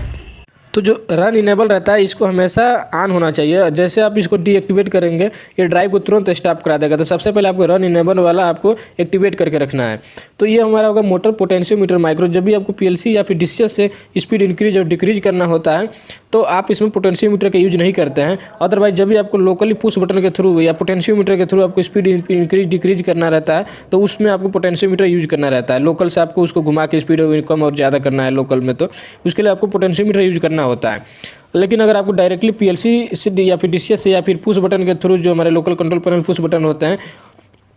तो जो रन इनेबल रहता है इसको हमेशा ऑन होना चाहिए। जैसे आप इसको डीएक्टिवेट करेंगे ये ड्राइव को तुरंत स्टॉप करा देगा। तो सबसे पहले आपको रन इनेबल वाला आपको एक्टिवेट करके रखना है। तो ये हमारा होगा मोटर पोटेंशियोमीटर माइक्रो। जब भी आपको PLC या फिर DCS से स्पीड इंक्रीज और डिक्रीज करना होता है तो आप इसमें पोटेंशियोमीटर का यूज नहीं करते हैं। अदरवाइज जब भी आपको लोकली पुश बटन के थ्रू या पोटेंशियोमीटर के थ्रू आपको स्पीड इंक्रीज डिक्रीज करना रहता है तो उसमें आपको पोटेंशियोमीटर यूज करना रहता है। लोकल से आपको उसको घुमा के स्पीड कम और ज़्यादा करना है लोकल में, तो उसके लिए आपको पोटेंशियोमीटर यूज करना होता है। लेकिन अगर आपको डायरेक्टली PLC से या फिर DCS से या फिर पुश बटन के थ्रू जो हमारे local control panel push button होते हैं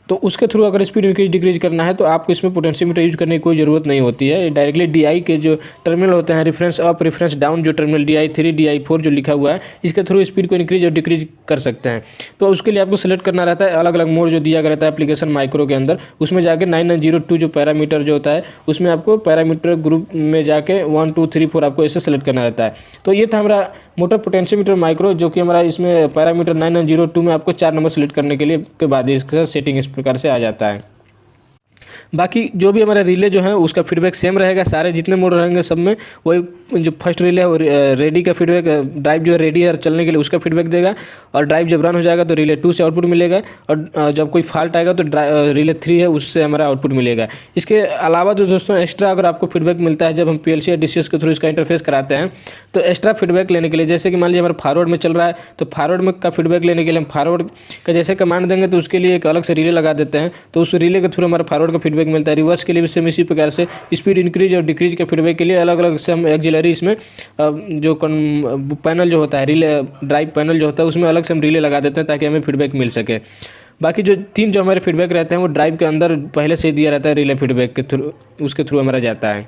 तो उसके थ्रू अगर स्पीड इंक्रीज डिक्रीज करना है तो आपको इसमें पोटेंशियोमीटर यूज करने की कोई ज़रूरत नहीं होती है। डायरेक्टली DI के जो टर्मिनल होते हैं रेफरेंस अप रेफरेंस डाउन, जो टर्मिनल DI3 DI4 जो लिखा हुआ है इसके थ्रू स्पीड को इंक्रीज और डिक्रीज कर सकते हैं। तो उसके लिए आपको सेलेक्ट करना रहता है अलग अलग मोड जो दिया गया रहता है एप्लीकेशन माइक्रो के अंदर। उसमें जाके 9902 जो पैरामीटर जो होता है उसमें आपको पैरामीटर ग्रुप में जाके 1 2 3 4 आपको ऐसे सेलेक्ट करना रहता है। तो ये था हमारा मोटर पोटेंशियोमीटर माइक्रो, जो कि हमारा इसमें पैरामीटर 9902 में आपको 4 नंबर सेलेक्ट करने के लिए के बाद इसका सेटिंग इस प्रकार से आ जाता है। बाकी जो भी हमारा रिले जो है उसका फीडबैक सेम रहेगा। सारे जितने मोड रहेंगे सब में वही जो फर्स्ट रिले है वो रेडी का फीडबैक, ड्राइव जो है रेडी है चलने के लिए उसका फीडबैक देगा। और ड्राइव जब रन हो जाएगा तो रिले 2 से आउटपुट मिलेगा, और जब कोई फॉल्ट आएगा तो रिले 3 है उससे हमारा आउटपुट मिलेगा। इसके अलावा जो दोस्तों एक्स्ट्रा अगर आपको फीडबैक मिलता है जब हम PLC या DCS के थ्रू इसका इंटरफेस कराते हैं तो एक्स्ट्रा फीडबैक लेने के लिए, जैसे कि मान लीजिए हमारा फॉरवर्ड में चल रहा है तो फॉरवर्ड में का फीडबैक लेने के लिए हम फॉरवर्ड का जैसे कमांड देंगे तो उसके लिए एक अलग से रिले लगा देते हैं, तो उस रिले के थ्रू हमारा फॉरवर्ड का फीडबैक मिलता है। रिवर्स के लिए भी सेम इसी प्रकार से स्पीड इंक्रीज और डिक्रीज के फीडबैक के लिए अलग अलग से हम एक्सिलरी इसमें जो पैनल जो होता है रिले ड्राइव पैनल जो होता है उसमें अलग से हम रिले लगा देते हैं ताकि हमें फीडबैक मिल सके। बाकी जो 3 जो हमारे फीडबैक रहते हैं वो ड्राइव के अंदर पहले से ही दिया रहता है रिले फीडबैक के थ्रू, उसके थ्रू हमारा जाता है।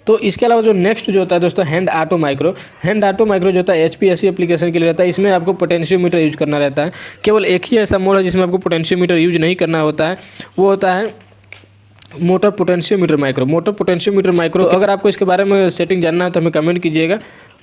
तो इसके अलावा जो नेक्स्ट जो होता है दोस्तों हैंड ऑटो माइक्रो जो होता है HPSC एप्लीकेशन के लिए रहता है। इसमें आपको पोटेंशियोमीटर यूज करना रहता है। केवल एक ही ऐसा मोड है जिसमें आपको पोटेंशियोमीटर यूज नहीं करना होता है, वो होता है मोटर पोटेंशियोमीटर माइक्रो अगर आपको इसके बारे में सेटिंग जानना है तो हमें कमेंट कीजिएगा।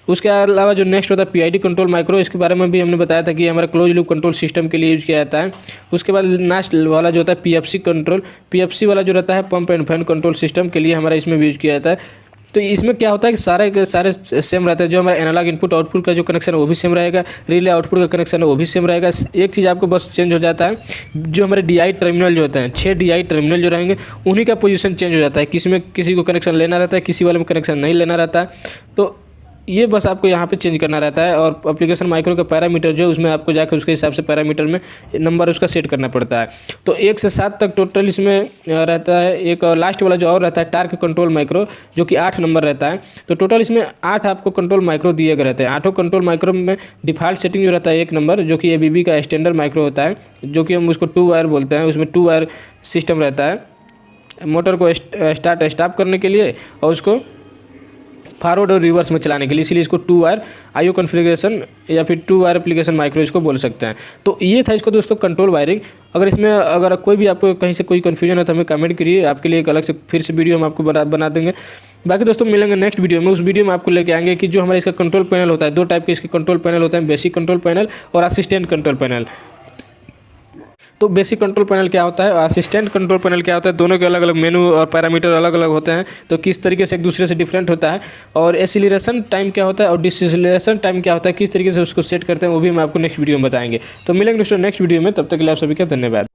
उसके अलावा जो नेक्स्ट होता है पीआईडी कंट्रोल माइक्रो, इसके बारे में भी हमने बताया था कि हमारा क्लोज लूप कंट्रोल सिस्टम के लिए यूज किया जाता है। उसके बाद लास्ट वाला जो होता है पीएफसी वाला जो रहता है pump and fan control system के लिए हमारा इसमें भी यूज किया जाता है। तो इसमें क्या होता है कि सारे सेम रहते हैं। जो हमारा एनालॉग इनपुट आउटपुट का जो कनेक्शन है वो भी सेम रहेगा, रिले आउटपुट का कनेक्शन है वो भी सेम रहेगा। एक चीज़ आपको बस चेंज हो जाता है, जो हमारे DI टर्मिनल जो होते हैं 6 DI टर्मिनल जो रहेंगे उन्हीं का पोजीशन चेंज हो जाता है। किसी को कनेक्शन लेना रहता है, किसी वाले में कनेक्शन नहीं लेना रहता है। तो ये बस आपको यहाँ पे चेंज करना रहता है। और एप्लीकेशन माइक्रो का पैरामीटर जो है उसमें आपको जाकर उसके हिसाब से पैरामीटर में नंबर उसका सेट करना पड़ता है। तो 1 से 7 तक टोटल इसमें रहता है। एक लास्ट वाला जो और रहता है टार्क कंट्रोल माइक्रो, जो कि 8 नंबर रहता है। तो टोटल इसमें 8 आपको कंट्रोल माइक्रो दिए गए रहते हैं। 8 कंट्रोल माइक्रो में डिफ़ॉल्ट सेटिंग जो रहता है 1 नंबर, जो कि ABB का स्टैंडर्ड माइक्रो होता है, जो कि हम उसको 2 वायर बोलते हैं। उसमें 2 वायर सिस्टम रहता है मोटर को स्टार्ट स्टॉप करने के लिए और उसको फॉरवर्ड और रिवर्स में चलाने के लिए, इसीलिए इसको 2 वायर IO कॉन्फ़िगरेशन या फिर 2 वायर एप्लीकेशन माइक्रो इसको बोल सकते हैं। तो ये था इसको दोस्तों कंट्रोल वायरिंग। अगर कोई भी आपको कहीं से कोई कन्फ्यूजन है तो हमें कमेंट करिए, आपके लिए एक अलग से फिर से वीडियो हम आपको बना देंगे। बाकी दोस्तों मिलेंगे नेक्स्ट वीडियो में। उस वीडियो में आपको लेके आएंगे कि जो हमारा इसका कंट्रोल पैनल होता है, 2 टाइप के इसके कंट्रोल पैनल होते हैं, बेसिक कंट्रोल पैनल और असिस्टेंट कंट्रोल पैनल। तो बेसिक कंट्रोल पैनल क्या होता है और असिस्टेंट कंट्रोल पैनल क्या होता है, दोनों के अलग अलग मेनू और पैरामीटर अलग अलग होते हैं। तो किस तरीके से एक दूसरे से डिफरेंट होता है, और एसिलेशन टाइम क्या होता है और डिसेलेरेशन टाइम क्या होता है, किस तरीके से उसको सेट करते हैं, वो भी हम आपको नेक्स्ट वीडियो में बताएंगे। तो मिलेंगे दोस्तों नेक्स्ट वीडियो में, तब तक के लिए आप सभी का धन्यवाद।